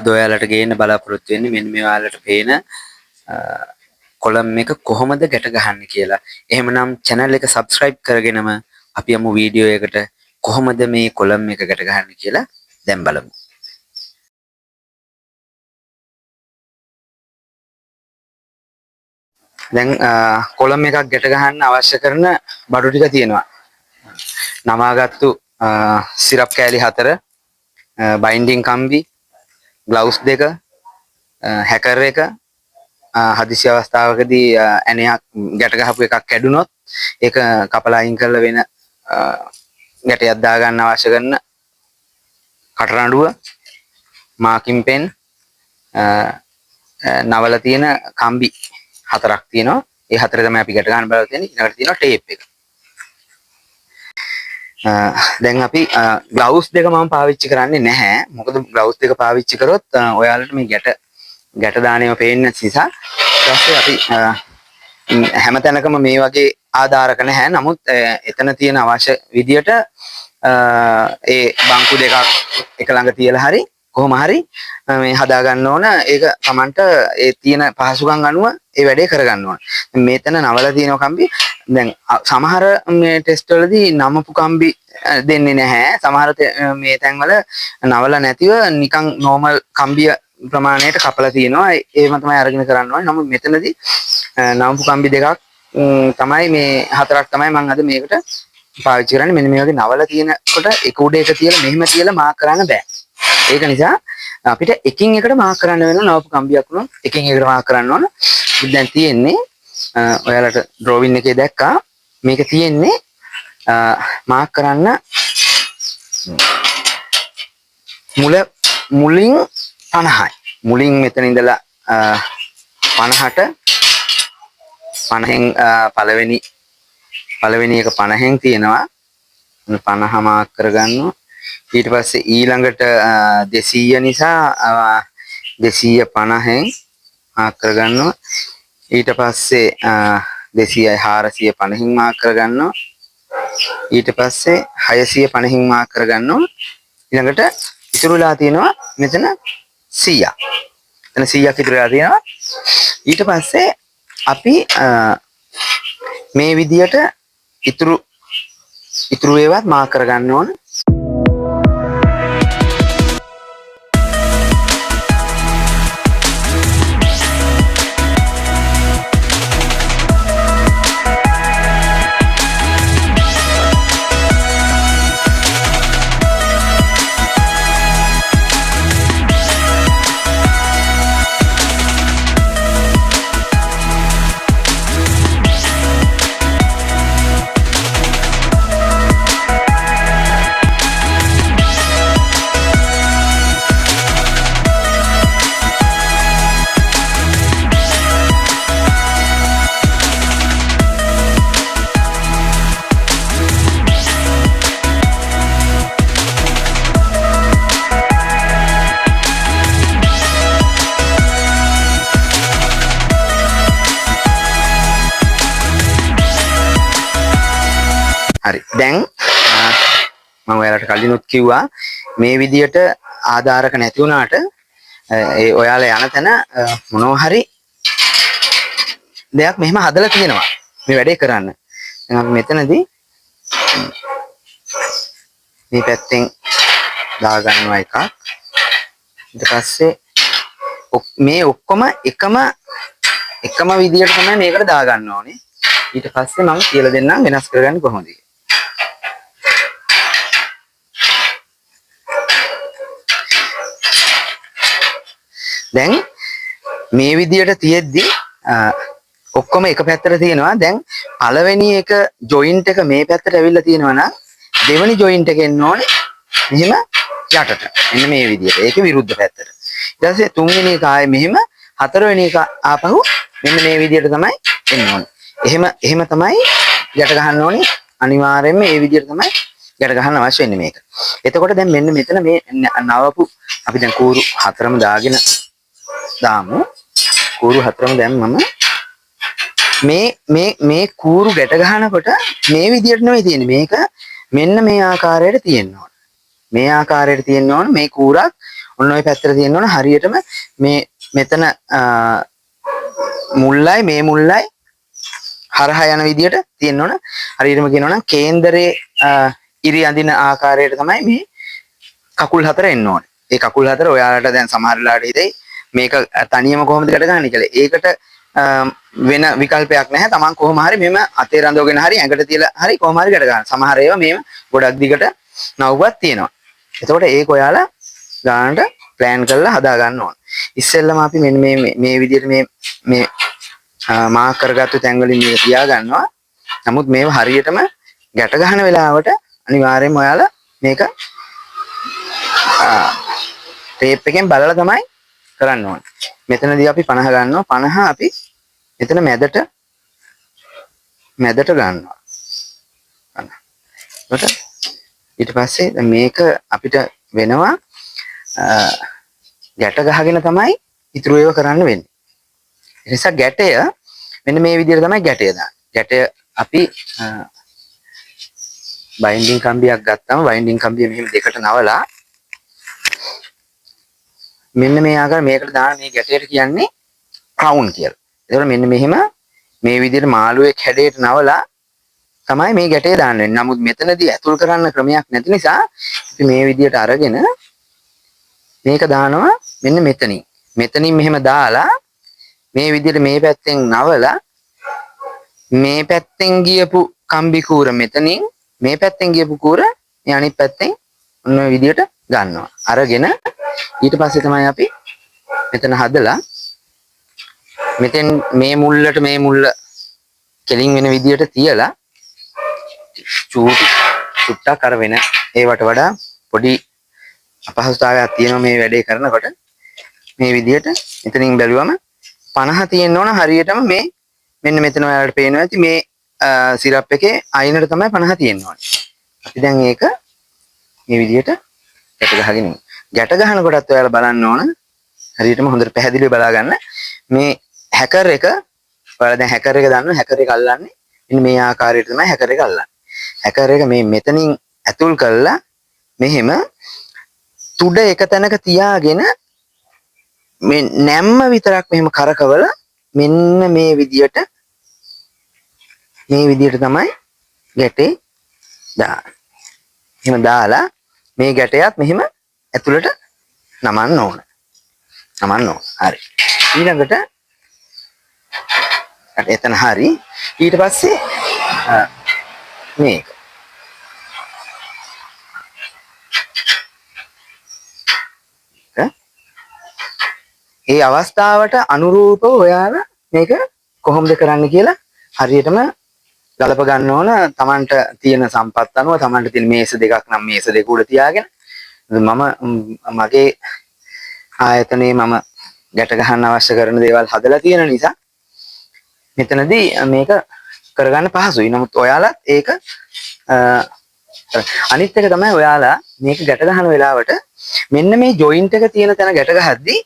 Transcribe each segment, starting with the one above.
අද ඔයාලට ගේන්න බලාපොරොත්තු වෙන්නේ මෙන්න මේ ඔයාලට පේන කොලම් එක කොහොමද ගැට ගහන්නේ කියලා. එහෙමනම් channel එක subscribe කරගෙනම අපි යමු වීඩියෝ එකට කොහොමද මේ කොලම් එක ගැට ගහන්නේ කියලා දැන් බලමු. දැන් කොලම් එකක් ගැට ගහන්න අවශ්‍ය කරන බඩු ටික තියෙනවා. නමාගත්තු සිරප් කෑලි 4, බයින්ඩින් කම්බි, ග්ලව්ස් 2, හැකර් එක, හදිසි අවස්ථාවකදී ඇණයක් ගැට ගහපු එකක් කැඩුනොත් ඒක කපලා අයින් කරලා වෙන ගැටයක් දාගන්න අවශ්‍ය කරන කටරඬුව, මාකින් පෙන්, නවල තියෙන කම්බි 4ක් තියෙනවා. ඒ 4 තමයි අපි ගැට ගන්න බලාපොරොත්තු වෙන්නේ. ඊළඟට තියෙනවා ටේප් එක. දැන් අපි ග්ලව්ස් 2 මම පාවිච්චි කරන්නේ නැහැ. මොකද ග්ලව්ස් 2 පාවිච්චි කරොත් ඔයාලට මේ ගැට දාණයම පේන්නේ නැති නිසා. ඊට පස්සේ අපි හැමතැනකම මේ වගේ ආධාරක නැහැ. නමුත් එතන තියෙන අවශ්‍ය විදියට ඒ බංකු දෙකක් එක ළඟ තියලා හරි කොහොම හරි මේ හදා ගන්න ඕන. ඒක Tamanට ඒ තියෙන පහසුකම් අනුව ඒ වැඩේ කරගන්න ඕන. මෙතන නවල තියෙන කම්බි දැන් සමහර මේ ටෙස්ට් වලදී නමපු කම්බි දෙන්නේ නැහැ. සමහර මේ තැන්වල නවල නැතිව නිකන් නෝමල් කම්බිය ප්‍රමාණයට කපලා තියෙනවා. ඒව තමයි අරගෙන කරන්න ඕනේ. නමුත් මෙතනදී නමපු කම්බි දෙකක් තමයි මේ 4ක් තමයි මම අද මේකට පාවිච්චි කරන්නේ. මෙන්න මේ වගේ නවල තියෙනකොට එක උඩ එක තියලා මෙහෙම තියලා මාක් කරන්න බෑ. ඒක නිසා අපිට එකින් එකට මාක් කරන්න වෙනවා. නවපු කම්බියක් වුණොත් එකින් එකට මාක් කරන්න ඕන. දැන් තියෙන්නේ ඔයාලට ඩ්‍රෝවින් එකේ දැක්කා මේක තියෙන්නේ මාක් කරන්න මුලින් 50යි. මුලින් මෙතන ඉඳලා 50ට 50න් පළවෙනි එක 50න් තියෙනවා. 50 මාක් කරගන්නවා. ඊට පස්සේ ඊළඟට 200 නිසා 250න් මාක් කරගන්නවා. ඊට පස්සේ 200යි 450න් මාක් කරගන්නවා. ඊට පස්සේ 650න් මාක් කරගන්නවා. ඊළඟට ඉතුරුලා තියෙනවා මෙතන 100ක්. එතන 100ක් ඉතුරුලා තියෙනවා. ඊට පස්සේ අපි මේ විදියට ඉතුරු ඒවත් මාක් කරගන්න ඕන. හරි. දැන් මම ඔයාලට කලිනුත් කිව්වා මේ විදියට ආධාරක නැති වුණාට ඒ ඔයාලා යන තැන මොනවා හරි දෙයක් මෙහෙම හදලා තියෙනවා මේ වැඩේ කරන්න. දැන් අපි මෙතනදී මේ පැත්තෙන් දාගන්නවා එකක්. ඊට පස්සේ මේ ඔක්කොම එකම විදියට තමයි මේකට දාගන්න ඕනේ. ඊට පස්සේ මම කියලා දෙන්නම් වෙනස් කරගන්නේ කොහොමද කියලා. දැන් මේ විදියට තියෙද්දි ඔක්කොම එක පැත්තට තියෙනවා. දැන් පළවෙනි එක ජොයින්ට් එක මේ පැත්තට ඇවිල්ලා තියෙනවා නම් දෙවෙනි ජොයින්ට් එක එන්න ඕනේ මෙහෙම යටට. මෙන්න මේ විදියට. ඒකේ විරුද්ධ පැත්තට. ඊට පස්සේ තුන්වෙනි එක ආයේ මෙහෙම, හතරවෙනි එක ආපහු මෙන්න මේ විදියට තමයි එන්න ඕනේ. එහෙම තමයි ගැට ගහන්න ඕනේ. අනිවාර්යයෙන්ම මේ විදියට තමයි ගැට ගහන්න අවශ්‍ය වෙන්නේ මේක. එතකොට දැන් මෙන්න මෙතන මේ නවපු අපි දැන් කූරු 4ම දාගෙන දාමු. කූරු 4ම දැම්මම මේ කූරු ගැට ගන්නකොට මේ විදියට නෙවෙයි තියෙන්නේ. මේක මෙන්න මේ ආකාරයට තියෙන්න ඕන. මේ ආකාරයට තියෙන්න ඕන. මේ කූරක් ඔන්න ඔය පැත්තට තියෙන්න ඕන හරියටම මේ මෙතන මුල්ලයි මේ මුල්ලයි හරහා යන විදියට තියෙන්න ඕන. හරියටම කියනවා නම් කේන්දරේ ඉරි අඳින ආකාරයට තමයි මේ කකුල් හතර එන්න ඕනේ. ඒ කකුල් හතර ඔයාලට දැන් සමහර වෙලාවට හිතෙයි මේක තනියම කොහොමද ගැට ගන්න කියලා. ඒකට වෙන විකල්පයක් නැහැ. Taman කොහොම හරි මෙම අතේ රඳවගෙන හරි ඇඟට තියලා හරි කොහොම හරි ගැට ගන්න. සමහර ඒවා මේව ගොඩක් දිගට නවුවක් තියෙනවා. එතකොට ඒක ඔයාලා ගන්නට ප්ලෑන් කරලා හදා ගන්න ඕන. ඉස්සෙල්ලම අපි මෙන්න මේ විදිහට මේ මාක් කරගත්තු තැන් වලින් මේක තියා ගන්නවා. නමුත් මේව හරියටම ගැට ගන්න වෙලාවට අනිවාර්යයෙන්ම ඔයාලා මේක ටේප් එකෙන් බලලා තමයි කරන්න ඕනේ. මෙතනදී අපි 50 ගන්නවා. 50 අපි මෙතන මැදට ගන්නවා. ඊට පස්සේ මේක අපිට වෙනවා ගැට ගහගෙන තමයි ඉතුරු ඒවා කරන්න වෙන්නේ. ඒ නිසා ගැටය මෙන්න මේ විදිහට තමයි ගැටය දාන්නේ. ගැටය අපි බයින්ඩින් කම්බියක් ගත්තාම බයින්ඩින් කම්බිය මෙහෙම දෙකට නවලා මෙන්න මේ ආකාර මේකට දාන මේ ගැටයට කියන්නේ ක්‍රවුන් කියලා. ඒතකොට මෙන්න මෙහෙම මේ විදිහට මාළුවෙක් හැඩයට නවලා තමයි මේ ගැටේ දාන්න වෙන්නේ. නමුත් මෙතනදී ඇතුල් කරන්න ක්‍රමයක් නැති නිසා අපි මේ විදිහට අරගෙන මේක දානවා මෙන්න මෙතනින්. මෙතනින් මෙහෙම දාලා මේ විදිහට මේ පැත්තෙන් නවලා මේ පැත්තෙන් ගියපු කම්බි කූර මෙතනින් මේ පැත්තෙන් ගියපු කූර මේ අනිත් පැත්තෙන් ඔන්න ඔය විදිහට ගන්නවා. අරගෙන ඊට පස්සේ තමයි අපි මෙතන හදලා මෙතෙන් මේ මුල්ලට මේ මුල්ල කෙලින් වෙන විදිහට තියලා චුට්ටක් අර වෙන ඒවට වඩා පොඩි අපහසුතාවයක් තියෙනවා මේ වැඩේ කරනකොට. මේ විදිහට මෙතනින් බැලුවම 50 තියෙන්න ඕන හරියටම මේ මෙන්න මෙතන ඔයාලට පේනවා ඇති මේ සිරප් එකේ අයිනට තමයි 50 තියෙන්න ඕනේ. අපි දැන් ඒක මේ විදිහට ගැට ගහගෙන ඉමු. ගැට ගහනකොටත් ඔයාලා බලන්න ඕන හරියටම හොඳට පැහැදිලිව බලා ගන්න. මේ හැකර් එක ඔයාලා දැන් හැකර් එක දන්නවා. හැකර් එක අල්ලන්නේ මෙන්න මේ ආකාරයට තමයි හැකර් එක අල්ලන්නේ. හැකර් එක මේ මෙතනින් ඇතුල් කරලා මෙහෙම තුඩ එක තැනක තියාගෙන මේ නැම්ම විතරක් මෙහෙම කරකවල මෙන්න මේ විදියට තමයි ගැටේ දාන්නේ. එහෙම දාලා මේ ගැටයත් මෙහෙම ඇතුළට නමන්න ඕන. හරි. ඊළඟට එතන හරි. ඊට පස්සේ මේක ඒ අවස්ථාවට අනුරූපව ඔයාලා මේක කොහොමද කරන්න කියලා හරියටම ගලප ගන්න ඕන. Tamanට තියෙන සම්පත් අනුව Tamanට තියෙන මේස දෙකක් නම් මේස දෙක උඩ තියාගෙන මගේ ආයතනයේ මම ගැට ගන්න අවශ්‍ය කරන දේවල් හදලා තියෙන නිසා මෙතනදී මේක කරගන්න පහසුයි. නමුත් ඔයාලත් ඒක අනිත් එක තමයි ඔයාලා මේක ගැට ගන්න වෙලාවට මෙන්න මේ ජොයින්ට් එක තියෙන තැන ගැට ගහද්දී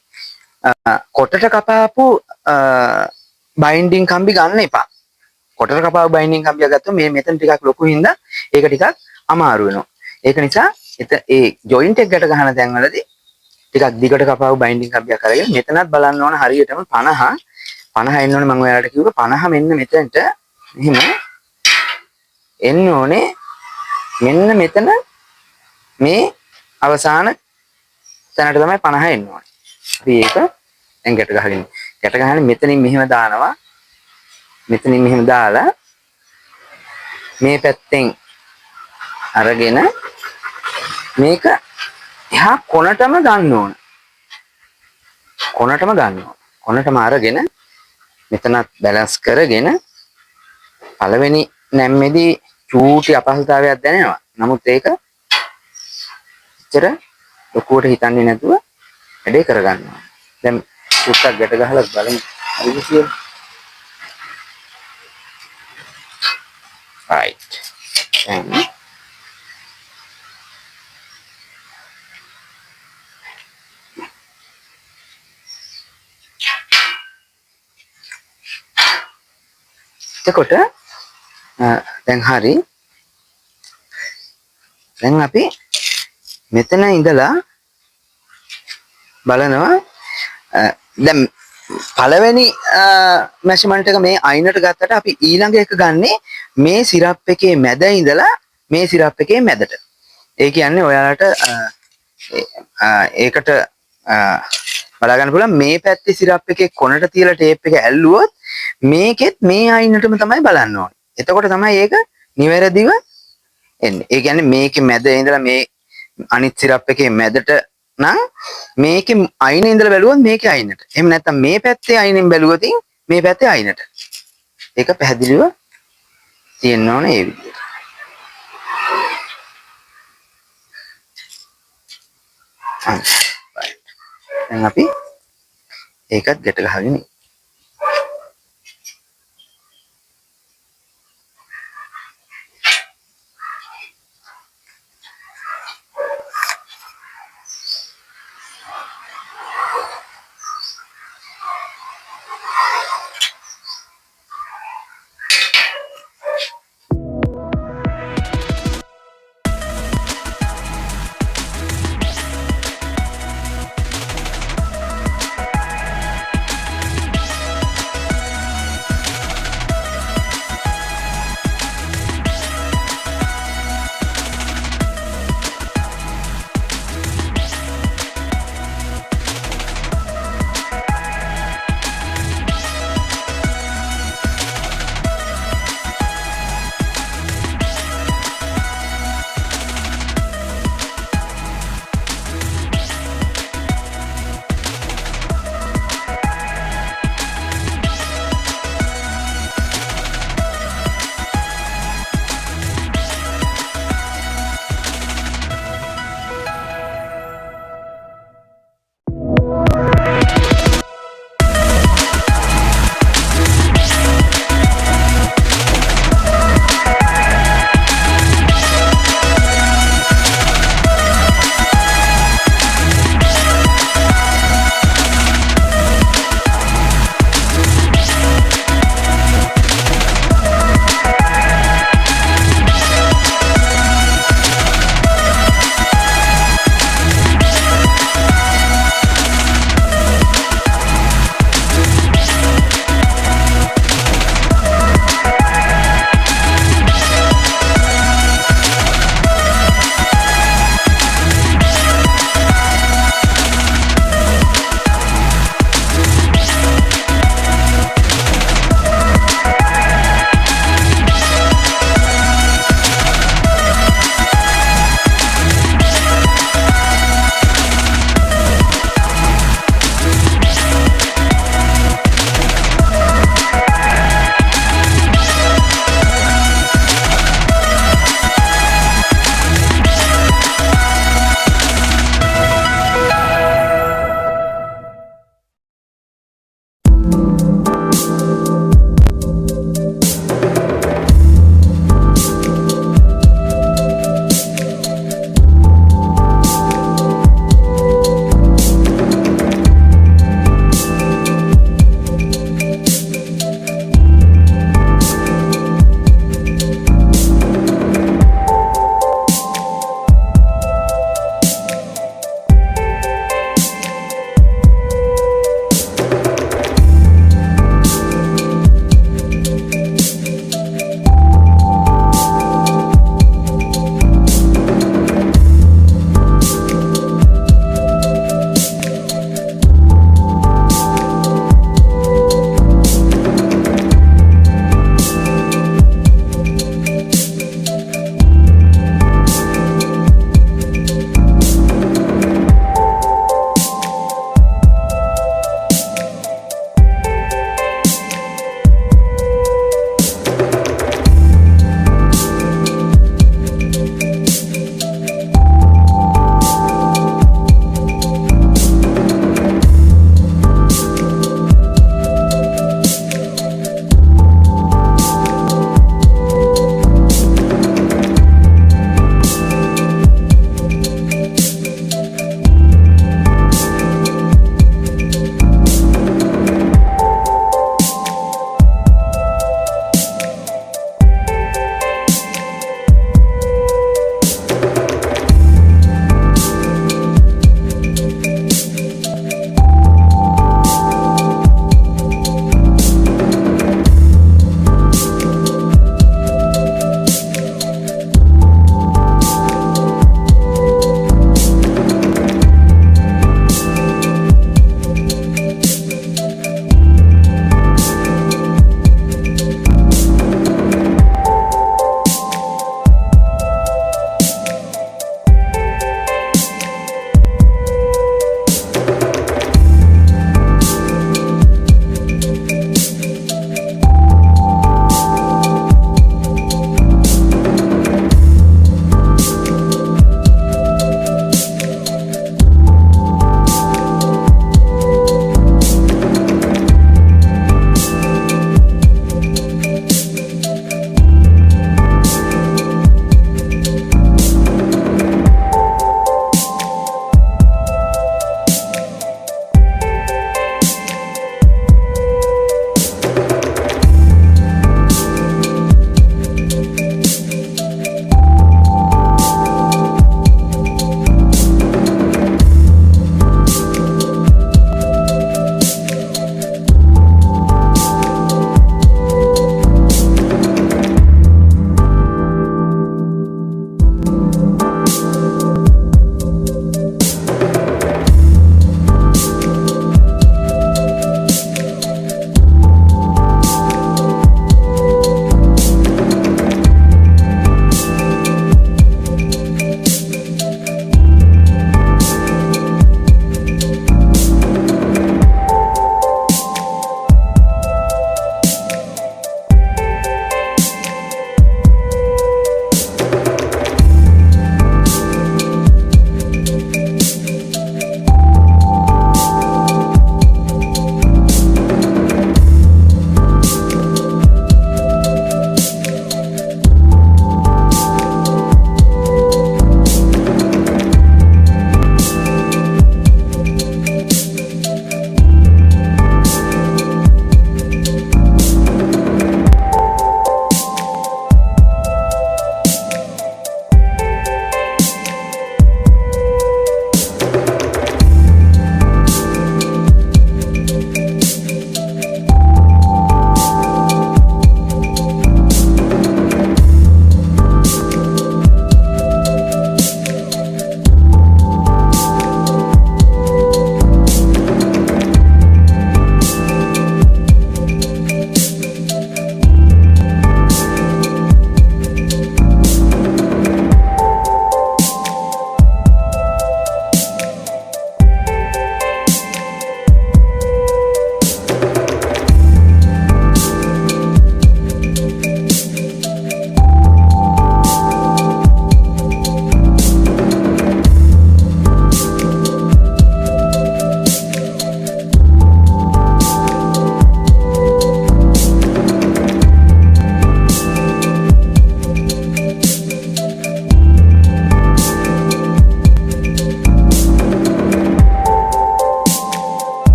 කොටට කපාපු බයින්ඩින් කම්බි ගන්න එපා. කොටට කපාපු බයින්ඩින් කම්බිය ගත්තොත් මේ මෙතන ටිකක් ලොකු හින්දා ඒක ටිකක් අමාරු වෙනවා. ඒක නිසා ඒ ජොයින්ට් එක ගැට ගන්න තැන්වලදී ටිකක් දිගට කපාපු බයින්ඩින් කම්බියක් අරගෙන මෙතනත් බලන්න ඕන හරියටම 50 එන්න ඕනේ. මම ඔයාලට කිව්වා 50 මෙන්න මෙතනට එහෙම එන්න ඕනේ. මෙන්න මෙතන මේ අවසාන තැනට තමයි 50 එන්න ඕනේ. අපි ඒක දැන් ගැට ගහගෙන මෙතනින් මෙහෙම දානවා. මෙතනින් මෙහෙම දාලා මේ පැත්තෙන් අරගෙන මේක එහා කොනටම ගන්න ඕන. කොනටම අරගෙන මෙතනත් බැලන්ස් කරගෙන පළවෙනි නැම්මේදී චූටි අපහසුතාවයක් දැනෙනවා. නමුත් ඒක ඇත්තට ලොකුවට හිතන්නේ නැතුව වැඩේ කරගන්නවා. දැන් චුට්ටක් ගැට ගහලා බලමු. හරිද කියලා. right. එතකොට දැන් හරි. දැන් අපි මෙතන ඉඳලා බලනවා. දැන් පළවෙනි මැෂර්මන්ට් එක මේ අයිනට ගත්තට අපි ඊළඟ එක ගන්නෙ මේ සිරප් එකේ මැද ඉඳලා මේ සිරප් එකේ මැදට. ඒ කියන්නේ ඔයාලට ඒකට බලා ගන්න පුළුවන් මේ පැත්තේ සිරප් එකේ කොනට තියලා ටේප් එක ඇල්ලුවොත් මේකෙත් මේ අයිනටම තමයි බලන්න ඕනේ. එතකොට තමයි ඒක නිවැරදිව එන්නේ. ඒ කියන්නේ මේකේ මැද ඉඳලා මේ අනිත් සිරප් එකේ මැදට නම් මේකේ අයිනේ ඉඳලා බැලුවොත් මේකේ අයිනට. එහෙම නැත්නම් මේ පැත්තේ අයිනෙන් බැලුවොත් මේ පැත්තේ අයිනට. ඒක පැහැදිලිව තියෙන්න ඕනේ ඒ විදිහට. දැන් අපි ඒකත් ගැට ගහගෙන ඉමු.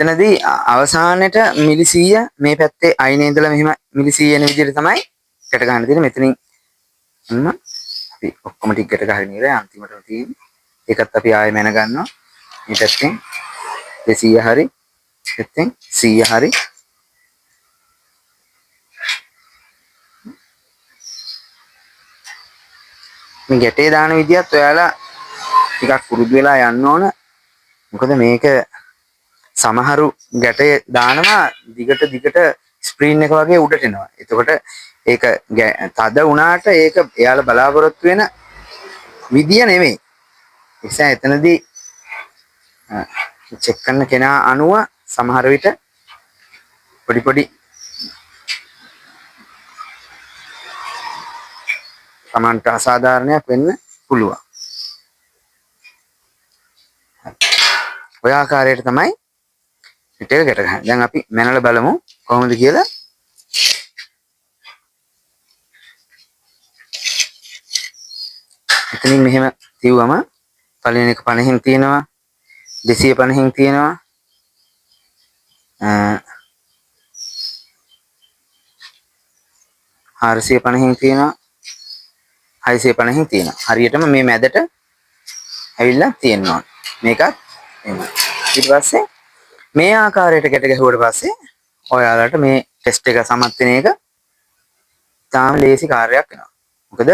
එතනදී අවසානයේට මිලි 100 මේ පැත්තේ අයිනේ ඉඳලා මෙහිම මිලි 100 එන විදිහට තමයි ගැට ගන්න තියෙන්නේ. මෙතනින් අන්න අපි ඔක්කොම ටික ගැට ගහගෙන ඉවරයි. අන්තිමටම තියෙන්නේ. ඒකත් අපි ආයෙ මැන ගන්නවා. මේ පැත්තෙන් 200 හරි. පැත්තෙන් 100 හරි. මේ ගැටේ දාන විදියත් ඔයාලා ටිකක් පුරුදු වෙලා යන්න ඕන. මොකද මේක සමහරු ගැටේ දානවා දිගට ස්ක්‍රීන් එක වගේ උඩට එනවා. එතකොට ඒක තද වුණාට ඒක එයාලා බලාපොරොත්තු වෙන විදිය නෙමෙයි. ඒ නිසා එතනදී චෙක් කරන කෙනා අනුව සමහර විට පොඩි සමන්ට අසාධාරණයක් වෙන්න පුළුවන්. ඔය ආකාරයට තමයි පිට එක ගැට ගන්න. දැන් අපි මැනලා බලමු කොහොමද කියලා. එතනින් මෙහෙම තියුවම පළවෙනි එක 50න් තියෙනවා 250න් තියෙනවා 450න් තියෙනවා 650න් තියෙනවා. හරියටම මේ මැදට ඇවිල්ලා තියෙනවා. මේකත් එහෙමයි. ඊට පස්සේ මේ ආකාරයට ගැට ගැහුවට පස්සේ ඔයාලට මේ ටෙස්ට් එක සමත් වෙන එක තාම ලේසි කාර්යයක් වෙනවා. මොකද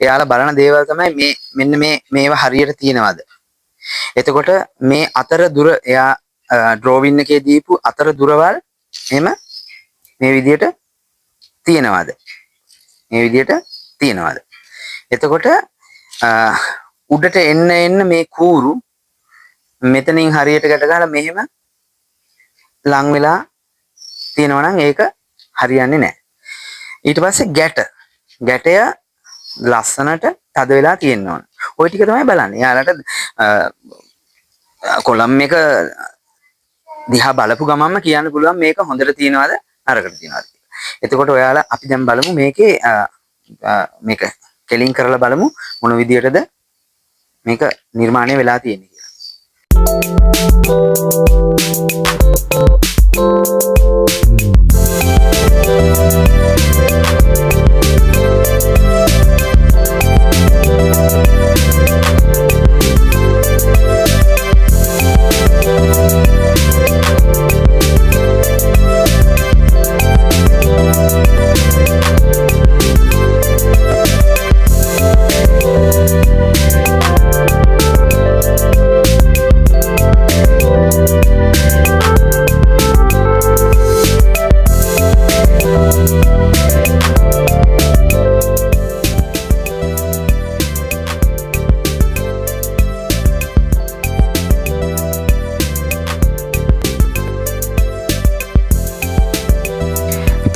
එයාලා බලන දේවල් තමයි මෙන්න මේවා හරියට තියෙනවද. එතකොට මේ අතර දුර එයා ඩ්‍රෝවින් එකේ දීපු අතර දුරවල් එහෙම මේ විදිහට තියෙනවද? මේ විදිහට තියෙනවද? එතකොට උඩට එන්න මේ කූරු මෙතනින් හරියට ගැට ගහලා මෙහෙම ලං වෙලා තියෙනවා නම් ඒක හරියන්නේ නැහැ. ඊට පස්සේ ගැටය ලස්සනට තද වෙලා තියෙන්න ඕන. ওই ටික තමයි බලන්නේ. යාලට කොලම් එක දිහා බලපු ගමන්ම කියන්න පුළුවන් මේක හොඳට තියෙනවද නරකට තියෙනවද කියලා. එතකොට ඔයාලා අපි දැන් බලමු මේකේ මේක කෙලින් කරලා බලමු මොන විදියටද මේක නිර්මාණය වෙලා තියෙන්නේ කියලා.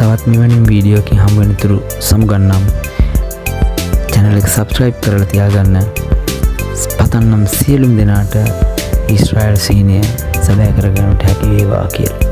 තවත් මෙවැනි වීඩියෝ එකකින් හමු වෙන තුරු සමුගන්නම්. channel එක subscribe කරලා තියාගන්න. පතන්නම් සියලුම දෙනාට ඊශ්‍රායල් සීනය සැබෑ කරගන්නට හැකි වේවා කියලා.